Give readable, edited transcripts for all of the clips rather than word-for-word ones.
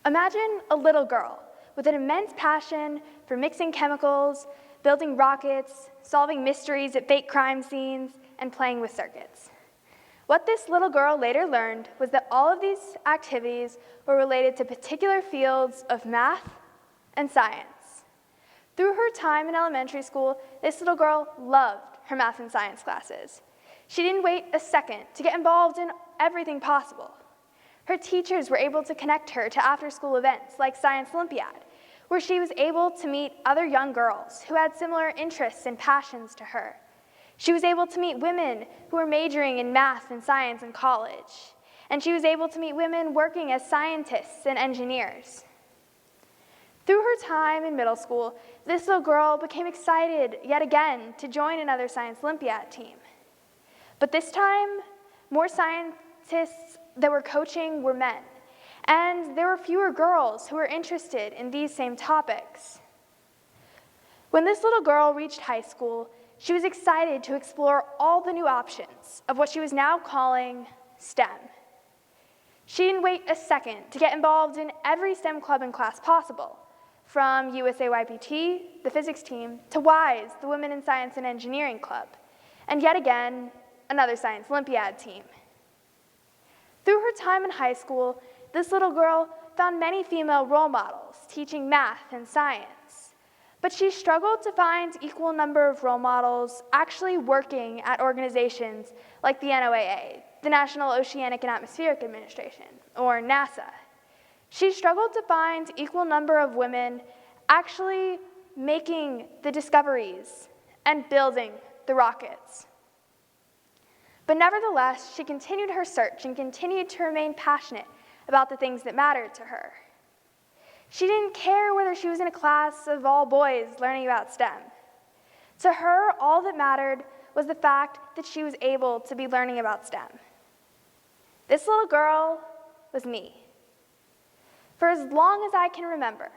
Imagine a little girl with an immense passion for mixing chemicals, building rockets, solving mysteries at fake crime scenes, and playing with circuits. What this little girl later learned was that all of these activities were related to particular fields of math and science. Through her time in elementary school, this little girl loved her math and science classes. She didn't wait a second to get involved in everything possible. Her teachers were able to connect her to after-school events like Science Olympiad, where she was able to meet other young girls who had similar interests and passions to her. She was able to meet women who were majoring in math and science in college, and she was able to meet women working as scientists and engineers. Through her time in middle school, this little girl became excited yet again to join another Science Olympiad team. But this time, more scientists that were coaching were men, and there were fewer girls who were interested in these same topics. When this little girl reached high school, she was excited to explore all the new options of what she was now calling STEM. She didn't wait a second to get involved in every STEM club and class possible, from USAYPT, the physics team, to WISE, the Women in Science and Engineering Club, and yet again, another Science Olympiad team. Through her time in high school, this little girl found many female role models teaching math and science, but she struggled to find equal number of role models actually working at organizations like the NOAA, the National Oceanic and Atmospheric Administration, or NASA. She struggled to find equal number of women actually making the discoveries and building the rockets. But nevertheless, she continued her search and continued to remain passionate about the things that mattered to her. She didn't care whether she was in a class of all boys learning about STEM. To her, all that mattered was the fact that she was able to be learning about STEM. This little girl was me. For as long as I can remember,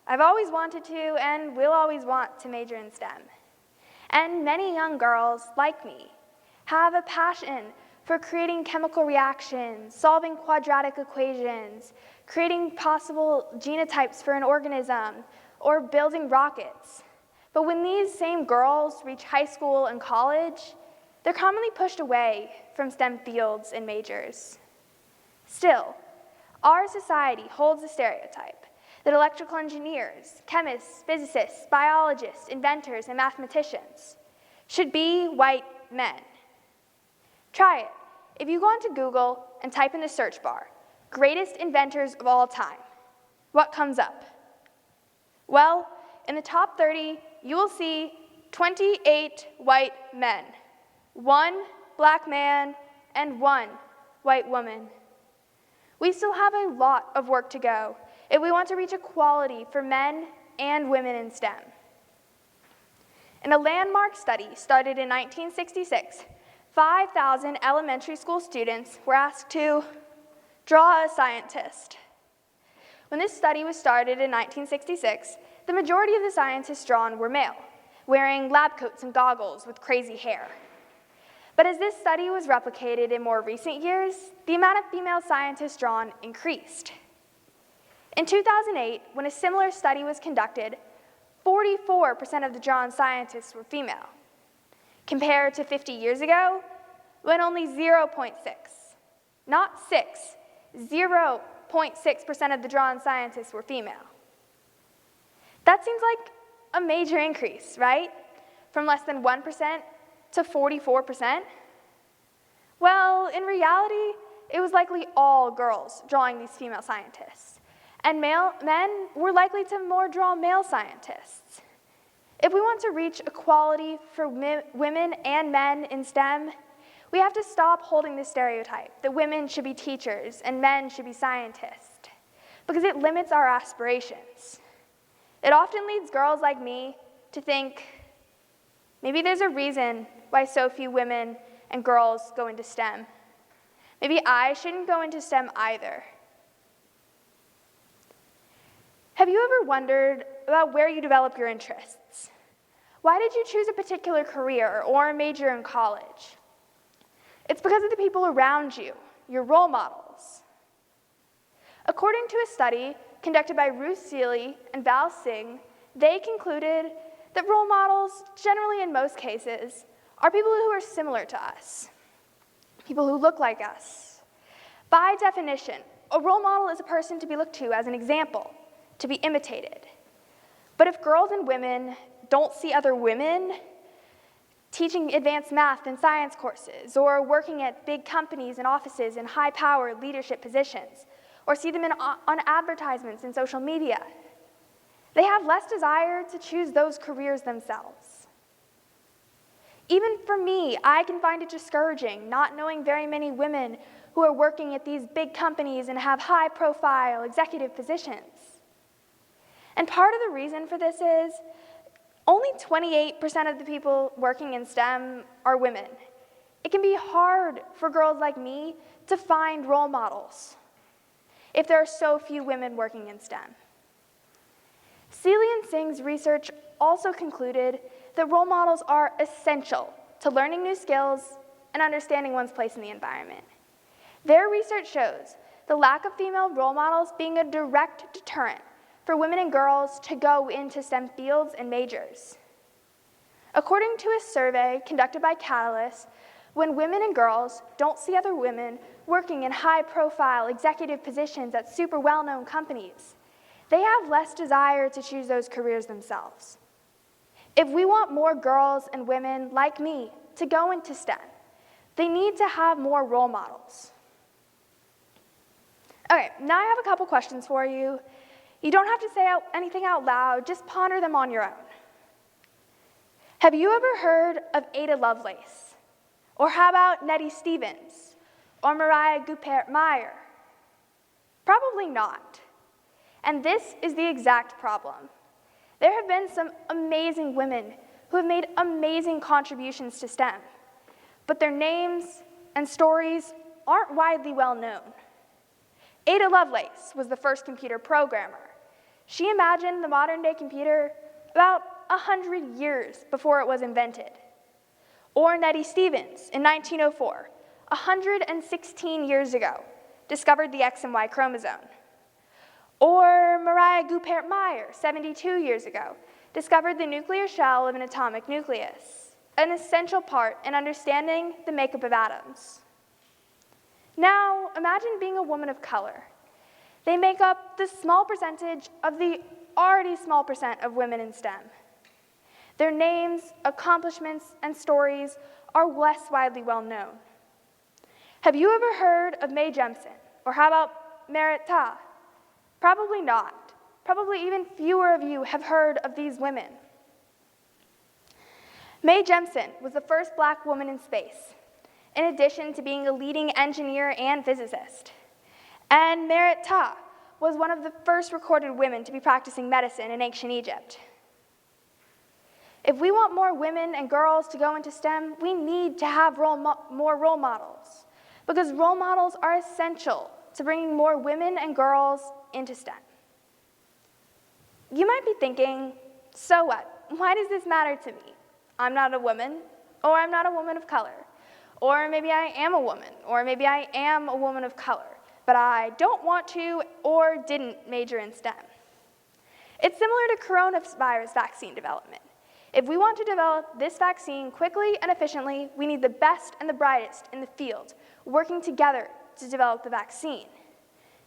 I've always wanted to and will always want to major in STEM. And many young girls, like me, have a passion for creating chemical reactions, solving quadratic equations, creating possible genotypes for an organism, or building rockets. But when these same girls reach high school and college, they're commonly pushed away from STEM fields and majors. Still, our society holds the stereotype that electrical engineers, chemists, physicists, biologists, inventors, and mathematicians should be white men. Try it. If you go onto Google and type in the search bar, greatest inventors of all time, what comes up? Well, in the top 30, you will see 28 white men, 1 black man, and 1 white woman. We still have a lot of work to go if we want to reach equality for men and women in STEM. In a landmark study started in 1966, 5,000 elementary school students were asked to draw a scientist. When this study was started in 1966, the majority of the scientists drawn were male, wearing lab coats and goggles with crazy hair. But as this study was replicated in more recent years, the amount of female scientists drawn increased. In 2008, when a similar study was conducted, 44% of the drawn scientists were female, compared to 50 years ago, when only 0.6, not 6, 0.6% of the drawn scientists were female. That seems like a major increase, right? From less than 1% to 44%? Well, in reality, it was likely all girls drawing these female scientists, and men were likely to more draw male scientists. If we want to reach equality for women and men in STEM, we have to stop holding the stereotype that women should be teachers and men should be scientists, because it limits our aspirations. It often leads girls like me to think, maybe there's a reason why so few women and girls go into STEM. Maybe I shouldn't go into STEM either. Have you ever wondered about where you develop your interests? Why did you choose a particular career or a major in college? It's because of the people around you, your role models. According to a study conducted by Ruth Seeley and Val Singh, they concluded that role models, generally in most cases, are people who are similar to us, people who look like us. By definition, a role model is a person to be looked to as an example, to be imitated. But if girls and women don't see other women teaching advanced math and science courses, or working at big companies and offices in high-powered leadership positions, or see them on advertisements in social media, they have less desire to choose those careers themselves. Even for me, I can find it discouraging not knowing very many women who are working at these big companies and have high-profile executive positions. And part of the reason for this is only 28% of the people working in STEM are women. It can be hard for girls like me to find role models if there are so few women working in STEM. Seeley and Singh's research also concluded that role models are essential to learning new skills and understanding one's place in the environment. Their research shows the lack of female role models being a direct deterrent for women and girls to go into STEM fields and majors. According to a survey conducted by Catalyst, when women and girls don't see other women working in high-profile executive positions at super well-known companies, they have less desire to choose those careers themselves. If we want more girls and women like me to go into STEM, they need to have more role models. Okay, now I have a couple questions for you. You don't have to say anything out loud, just ponder them on your own. Have you ever heard of Ada Lovelace? Or how about Nettie Stevens? Or Mariah Goupert-Meyer? Probably not. And this is the exact problem. There have been some amazing women who have made amazing contributions to STEM, but their names and stories aren't widely well known. Ada Lovelace was the first computer programmer. She imagined the modern-day computer about 100 years before it was invented. Or Nettie Stevens, in 1904, 116 years ago, discovered the X and Y chromosome. Or Mariah Goupert-Meyer, 72 years ago, discovered the nuclear shell of an atomic nucleus, an essential part in understanding the makeup of atoms. Now, imagine being a woman of color. They make up the small percentage of the already small percent of women in STEM. Their names, accomplishments, and stories are less widely well known. Have you ever heard of Mae Jemison? Or how about Merit Ta? Probably not. Probably even fewer of you have heard of these women. Mae Jemison was the first Black woman in space, in addition to being a leading engineer and physicist. And Merit Ta was one of the first recorded women to be practicing medicine in ancient Egypt. If we want more women and girls to go into STEM, we need to have more role models, because role models are essential to bringing more women and girls into STEM. You might be thinking, so what? Why does this matter to me? I'm not a woman, or I'm not a woman of color, or maybe I am a woman, or maybe I am a woman of color, but I don't want to or didn't major in STEM. It's similar to coronavirus vaccine development. If we want to develop this vaccine quickly and efficiently, we need the best and the brightest in the field working together to develop the vaccine.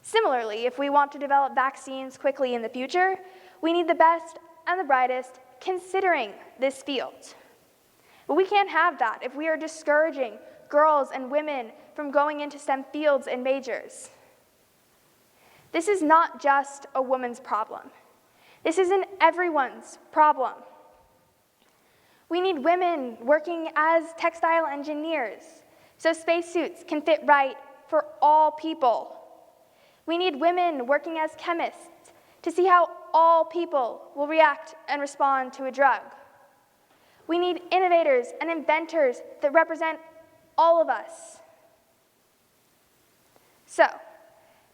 Similarly, if we want to develop vaccines quickly in the future, we need the best and the brightest considering this field. But we can't have that if we are discouraging girls and women from going into STEM fields and majors. This is not just a woman's problem. This is an everyone's problem. We need women working as textile engineers so spacesuits can fit right for all people. We need women working as chemists to see how all people will react and respond to a drug. We need innovators and inventors that represent all of us. So,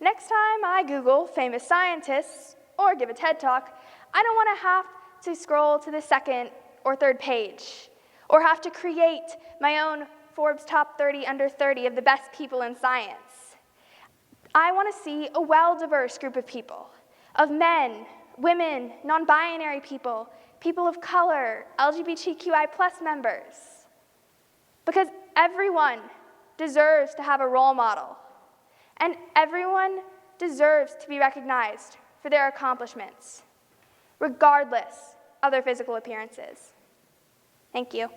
next time I Google famous scientists or give a TED Talk, I don't want to have to scroll to the second or third page, or have to create my own Forbes Top 30 Under 30 of the best people in science. I want to see a well-diverse group of people. of men, women, non-binary people, people of color, LGBTQI+ members. Because everyone deserves to have a role model, and everyone deserves to be recognized for their accomplishments, regardless of their physical appearances. Thank you.